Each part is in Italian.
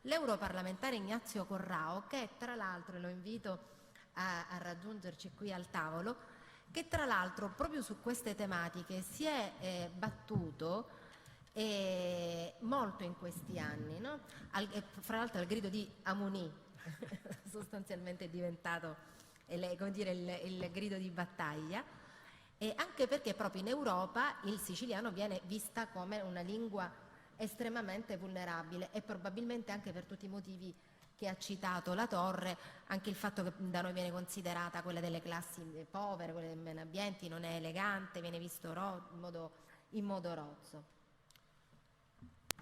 l'europarlamentare Ignazio Corrao, che tra l'altro lo invito a raggiungerci qui al tavolo, che tra l'altro proprio su queste tematiche si è battuto molto in questi anni, no? Fra l'altro al grido di Amunì sostanzialmente è diventato come dire, il grido di battaglia, e anche perché proprio in Europa il siciliano viene vista come una lingua estremamente vulnerabile, e probabilmente anche per tutti i motivi che ha citato la Torre, anche il fatto che da noi viene considerata quella delle classi povere, quelle dei meno abbienti, non è elegante, viene visto in modo rozzo.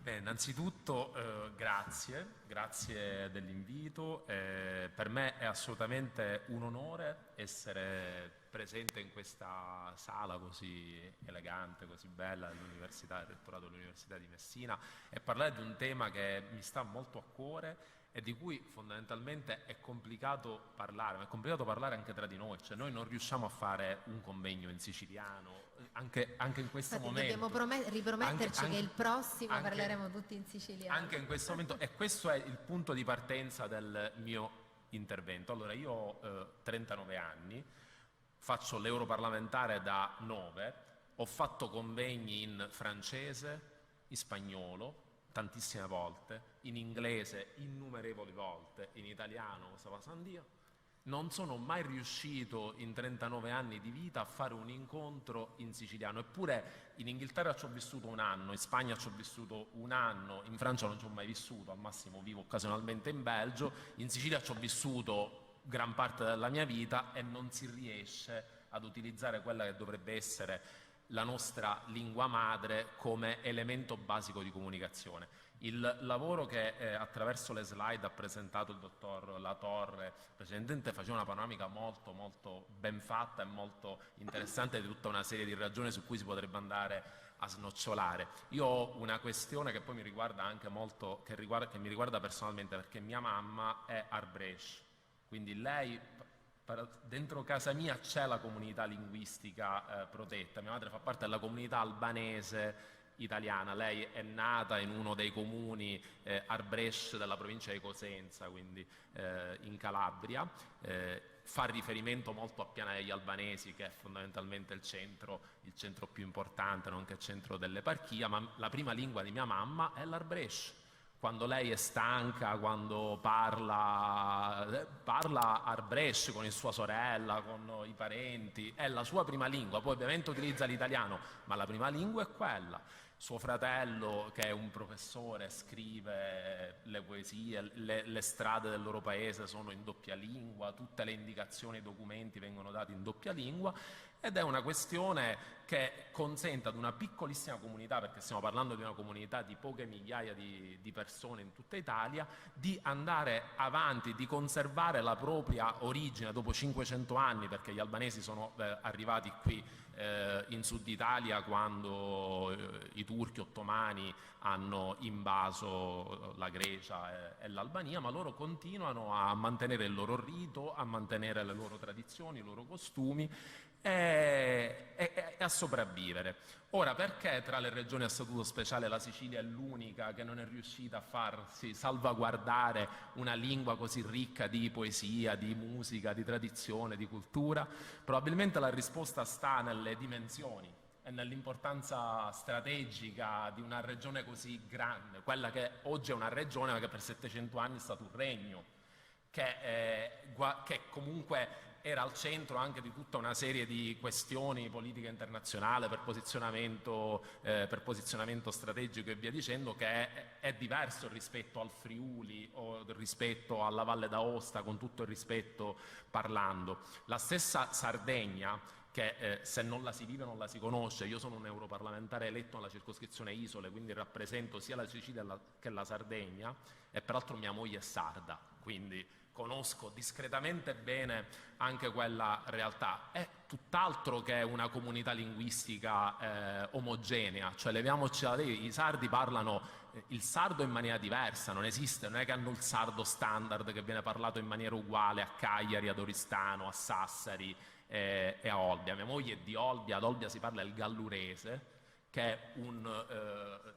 Beh, innanzitutto grazie dell'invito. Per me è assolutamente un onore essere presente in questa sala così elegante, così bella dell'Università, del Rettorato dell'Università di Messina, e parlare di un tema che mi sta molto a cuore e di cui fondamentalmente è complicato parlare, ma è complicato parlare anche tra di noi, cioè noi non riusciamo a fare un convegno in siciliano, anche in questo momento. Dobbiamo riprometterci che il prossimo parleremo tutti in siciliano. Anche in questo momento, e questo è il punto di partenza del mio intervento. Allora, io ho 39 anni, faccio l'europarlamentare da 9, ho fatto convegni in francese, in spagnolo, tantissime volte, in inglese innumerevoli volte, in italiano, Sandio. Non sono mai riuscito in 39 anni di vita a fare un incontro in siciliano, eppure in Inghilterra ci ho vissuto un anno, in Spagna ci ho vissuto un anno, in Francia non ci ho mai vissuto, al massimo vivo occasionalmente in Belgio, in Sicilia ci ho vissuto gran parte della mia vita e non si riesce ad utilizzare quella che dovrebbe essere la nostra lingua madre come elemento basico di comunicazione. Il lavoro che attraverso le slide ha presentato il dottor Latorre precedentemente faceva una panoramica molto molto ben fatta e molto interessante di tutta una serie di ragioni su cui si potrebbe andare a snocciolare. Io ho una questione che poi mi riguarda anche molto, che mi riguarda personalmente, perché mia mamma è Arbresh, quindi lei, dentro casa mia c'è la comunità linguistica protetta, mia madre fa parte della comunità albanese italiana, lei è nata in uno dei comuni Arbresh della provincia di Cosenza, quindi in Calabria, fa riferimento molto a Piana degli Albanesi, che è fondamentalmente il centro più importante, nonché centro dell'eparchia, ma la prima lingua di mia mamma è l'Arbresh. Quando lei è stanca, quando parla Arbresh con sua sorella, con i parenti, è la sua prima lingua, poi ovviamente utilizza l'italiano, ma la prima lingua è quella. Suo fratello, che è un professore, scrive le poesie, le strade del loro paese sono in doppia lingua, tutte le indicazioni e i documenti vengono dati in doppia lingua, ed è una questione che consente ad una piccolissima comunità, perché stiamo parlando di una comunità di poche migliaia di persone in tutta Italia, di andare avanti, di conservare la propria origine dopo 500 anni, perché gli albanesi sono arrivati qui in Sud Italia quando i turchi ottomani hanno invaso la Grecia e l'Albania, ma loro continuano a mantenere il loro rito, a mantenere le loro tradizioni, i loro costumi e a sopravvivere. Ora, perché tra le regioni a statuto speciale la Sicilia è l'unica che non è riuscita a farsi salvaguardare una lingua così ricca di poesia, di musica, di tradizione, di cultura? Probabilmente la risposta sta nelle dimensioni e nell'importanza strategica di una regione così grande, quella che oggi è una regione ma che per 700 anni è stato un regno, che comunque era al centro anche di tutta una serie di questioni politica internazionale per posizionamento strategico e via dicendo, che è diverso rispetto al Friuli o rispetto alla Valle d'Aosta, con tutto il rispetto parlando. La stessa Sardegna, che se non la si vive non la si conosce. Io sono un europarlamentare eletto nella circoscrizione Isole, quindi rappresento sia la Sicilia che la Sardegna, e peraltro mia moglie è sarda, quindi conosco discretamente bene anche quella realtà. È tutt'altro che una comunità linguistica omogenea, cioè leviamoci la i sardi parlano il sardo in maniera diversa, non esiste, non è che hanno il sardo standard che viene parlato in maniera uguale a Cagliari, ad Oristano, a Sassari e a Olbia. Mia moglie è di Olbia, ad Olbia si parla il gallurese, che è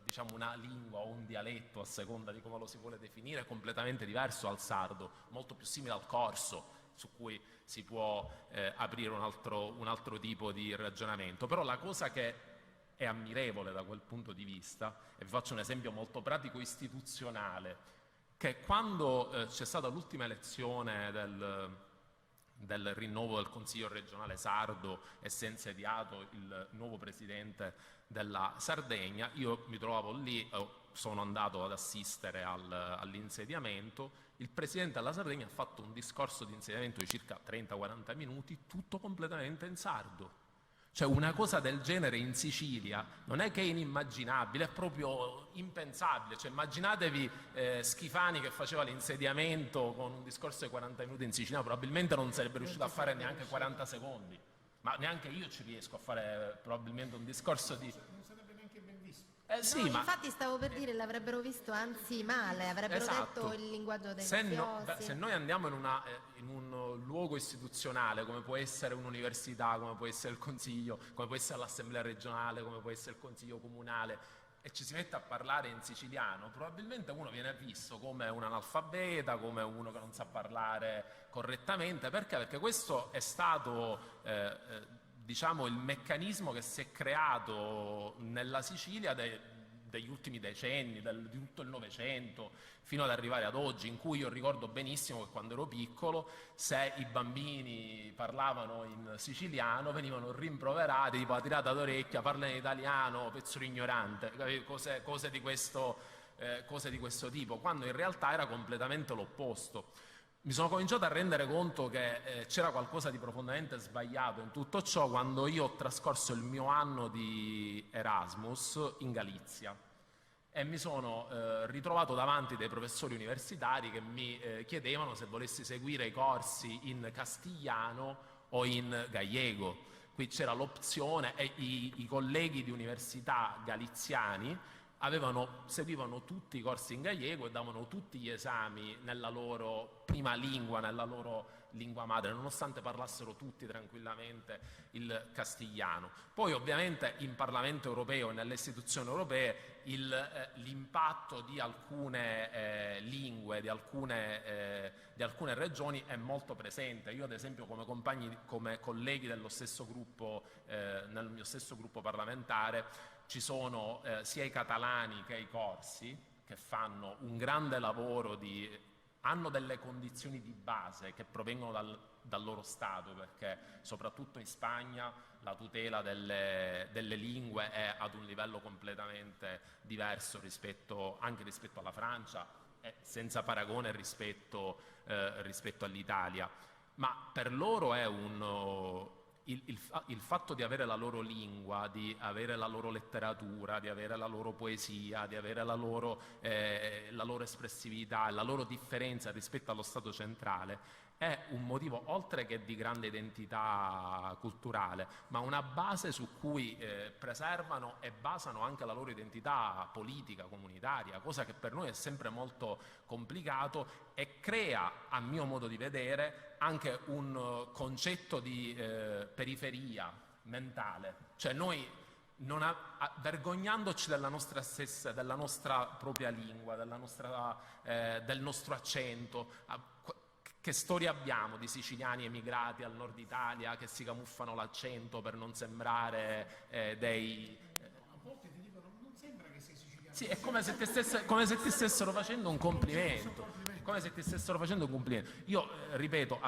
diciamo una lingua o un dialetto, a seconda di come lo si vuole definire, completamente diverso dal sardo, molto più simile al corso, su cui si può aprire un altro tipo di ragionamento. Però la cosa che è ammirevole da quel punto di vista, e vi faccio un esempio molto pratico istituzionale, che quando c'è stata l'ultima elezione del rinnovo del Consiglio regionale sardo e si è insediato il nuovo presidente della Sardegna, io mi trovavo lì, sono andato ad assistere all'insediamento. Il presidente della Sardegna ha fatto un discorso di insediamento di circa 30-40 minuti, tutto completamente in sardo. Cioè una cosa del genere in Sicilia non è che è inimmaginabile, è proprio impensabile. Cioè, immaginatevi Schifani che faceva l'insediamento con un discorso di 40 minuti in Sicilia, probabilmente non sarebbe riuscito a fare neanche 40 secondi. Ma neanche io ci riesco a fare probabilmente un discorso di... Non sarebbe neanche ben visto. Sì, no, ma... infatti stavo per dire, l'avrebbero visto anzi male, avrebbero Esatto. detto il linguaggio dei Se mafiosi. noi andiamo in un luogo istituzionale, come può essere un'università, come può essere il Consiglio, come può essere l'Assemblea regionale, come può essere il Consiglio comunale, e ci si mette a parlare in siciliano, probabilmente uno viene visto come un analfabeta, come uno che non sa parlare correttamente. Perché? Perché questo è stato... diciamo il meccanismo che si è creato nella Sicilia degli ultimi decenni, di tutto il Novecento, fino ad arrivare ad oggi, in cui io ricordo benissimo che quando ero piccolo, se i bambini parlavano in siciliano, venivano rimproverati, tipo la tirata d'orecchia, parla in italiano, pezzo di ignorante, cose di questo tipo, quando in realtà era completamente l'opposto. Mi sono cominciato a rendere conto che c'era qualcosa di profondamente sbagliato in tutto ciò quando io ho trascorso il mio anno di Erasmus in Galizia e mi sono ritrovato davanti dei professori universitari che mi chiedevano se volessi seguire i corsi in castigliano o in gallego. Qui c'era l'opzione e i colleghi di università galiziani seguivano tutti i corsi in gallego e davano tutti gli esami nella loro prima lingua, nella loro lingua madre, nonostante parlassero tutti tranquillamente il castigliano. Poi ovviamente in Parlamento europeo e nelle istituzioni europee l'impatto di alcune lingue, di alcune regioni è molto presente. Io ad esempio come colleghi dello stesso gruppo, nel mio stesso gruppo parlamentare, ci sono sia i catalani che i corsi che fanno un grande lavoro, hanno delle condizioni di base che provengono dal loro Stato, perché soprattutto in Spagna la tutela delle lingue è ad un livello completamente diverso anche rispetto alla Francia e senza paragone rispetto all'Italia. Ma per loro è il fatto di avere la loro lingua, di avere la loro letteratura, di avere la loro poesia, di avere la loro espressività, la loro differenza rispetto allo Stato centrale, è un motivo, oltre che di grande identità culturale, ma una base su cui preservano e basano anche la loro identità politica, comunitaria, cosa che per noi è sempre molto complicato e crea, a mio modo di vedere, anche un concetto di periferia mentale. Cioè noi, vergognandoci della nostra propria lingua, del nostro accento, che storia abbiamo di siciliani emigrati al nord Italia che si camuffano l'accento per non sembrare dei... A volte ti dicono, non sembra che sei siciliano. Sì, è come se ti stessero facendo un complimento. Come se ti stessero facendo un complimento. Io, ripeto,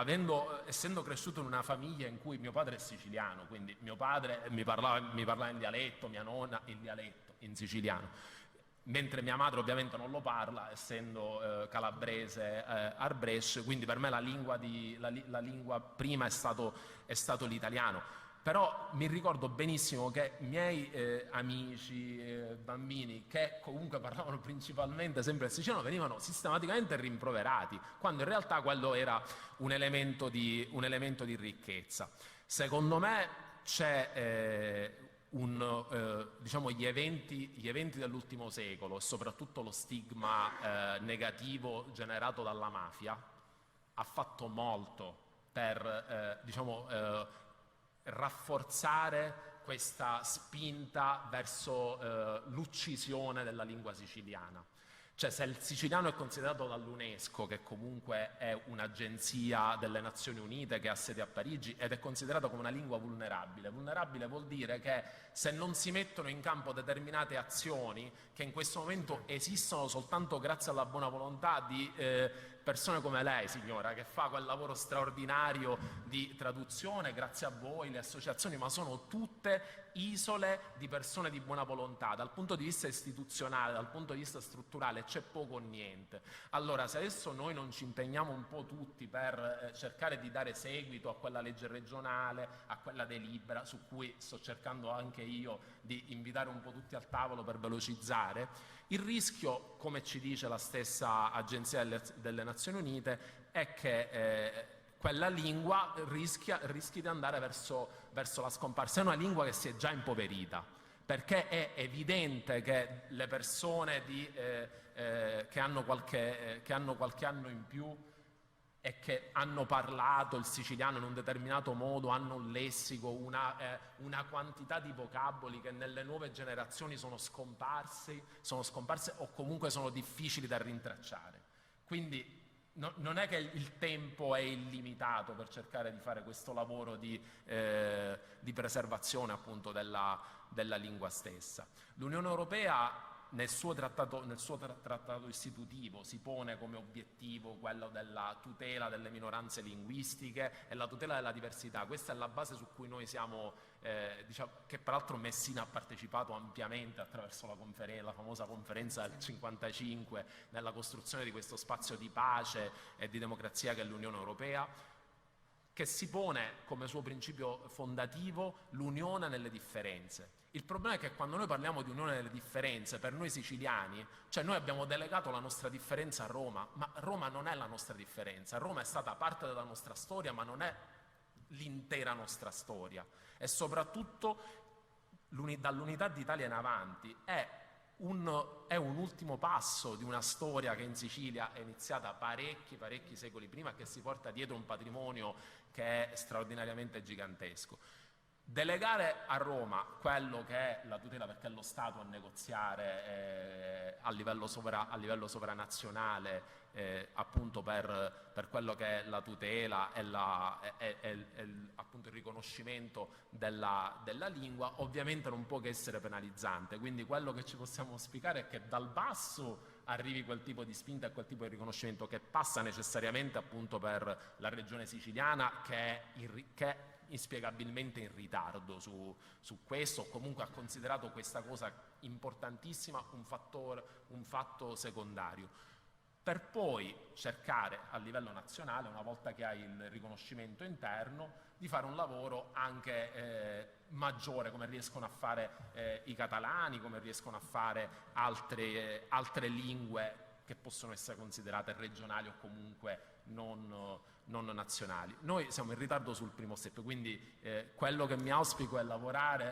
essendo cresciuto in una famiglia in cui mio padre è siciliano, quindi mio padre mi parlava in dialetto, mia nonna in dialetto, in siciliano, mentre mia madre ovviamente non lo parla, essendo calabrese Arbresce, quindi per me la lingua prima è stato l'italiano. Però mi ricordo benissimo che miei amici, bambini, che comunque parlavano principalmente sempre il siciliano, venivano sistematicamente rimproverati, quando in realtà quello era un elemento di ricchezza. Secondo me c'è diciamo gli eventi dell'ultimo secolo e soprattutto lo stigma negativo generato dalla mafia ha fatto molto per rafforzare questa spinta verso l'uccisione della lingua siciliana. Cioè, se il siciliano è considerato dall'UNESCO, che comunque è un'agenzia delle Nazioni Unite che ha sede a Parigi, ed è considerato come una lingua vulnerabile. Vulnerabile vuol dire che se non si mettono in campo determinate azioni, che in questo momento esistono soltanto grazie alla buona volontà di persone come lei, signora, che fa quel lavoro straordinario di traduzione, grazie a voi, le associazioni, ma sono tutte isole di persone di buona volontà. Dal punto di vista istituzionale, dal punto di vista strutturale, c'è poco o niente. Allora, se adesso noi non ci impegniamo un po' tutti per cercare di dare seguito a quella legge regionale, a quella delibera, su cui sto cercando anche io di invitare un po' tutti al tavolo per velocizzare, il rischio, come ci dice la stessa Agenzia delle Nazioni Unite, è che quella lingua rischi di andare verso la scomparsa. È una lingua che si è già impoverita, perché è evidente che le persone che hanno qualche anno in più e che hanno parlato il siciliano in un determinato modo, hanno un lessico, una quantità di vocaboli che nelle nuove generazioni sono scomparse o comunque sono difficili da rintracciare. Quindi non è che il tempo è illimitato per cercare di fare questo lavoro di preservazione appunto della lingua stessa. L'Unione Europea nel suo trattato istitutivo si pone come obiettivo quello della tutela delle minoranze linguistiche e la tutela della diversità. Questa è la base su cui noi siamo, che peraltro Messina ha partecipato ampiamente attraverso la famosa conferenza del 55 nella costruzione di questo spazio di pace e di democrazia che è l'Unione Europea, che si pone come suo principio fondativo l'unione nelle differenze. Il problema è che quando noi parliamo di unione nelle differenze, per noi siciliani, cioè noi abbiamo delegato la nostra differenza a Roma, ma Roma non è la nostra differenza. Roma è stata parte della nostra storia, ma non è l'intera nostra storia. E soprattutto dall'unità d'Italia in avanti è un ultimo passo di una storia che in Sicilia è iniziata parecchi secoli prima e che si porta dietro un patrimonio che è straordinariamente gigantesco. Delegare a Roma quello che è la tutela, perché è lo Stato a negoziare a livello sovranazionale appunto per quello che è la tutela e appunto il riconoscimento della lingua, ovviamente non può che essere penalizzante. Quindi quello che ci possiamo auspicare è che dal basso arrivi quel tipo di spinta e quel tipo di riconoscimento che passa necessariamente appunto per la regione siciliana, che è inspiegabilmente in ritardo su questo, o comunque ha considerato questa cosa importantissima un fatto secondario, per poi cercare a livello nazionale, una volta che hai il riconoscimento interno, di fare un lavoro anche maggiore, come riescono a fare i catalani, come riescono a fare altre lingue che possono essere considerate regionali o comunque non nazionali. Noi siamo in ritardo sul primo step, quindi quello che mi auspico è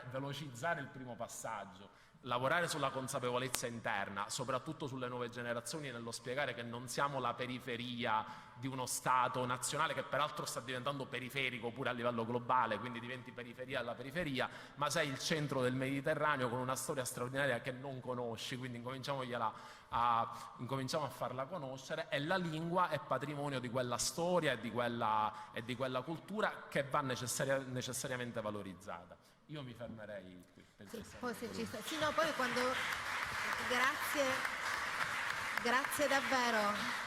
velocizzare il primo passaggio, lavorare sulla consapevolezza interna, soprattutto sulle nuove generazioni, nello spiegare che non siamo la periferia di uno Stato nazionale, che peraltro sta diventando periferico pure a livello globale, quindi diventi periferia della periferia, ma sei il centro del Mediterraneo con una storia straordinaria che non conosci, quindi incominciamo a farla conoscere, e la lingua è patrimonio di quella storia e di quella cultura che va necessariamente valorizzata. Io mi fermerei qui. Sì, no, poi quando... Grazie davvero.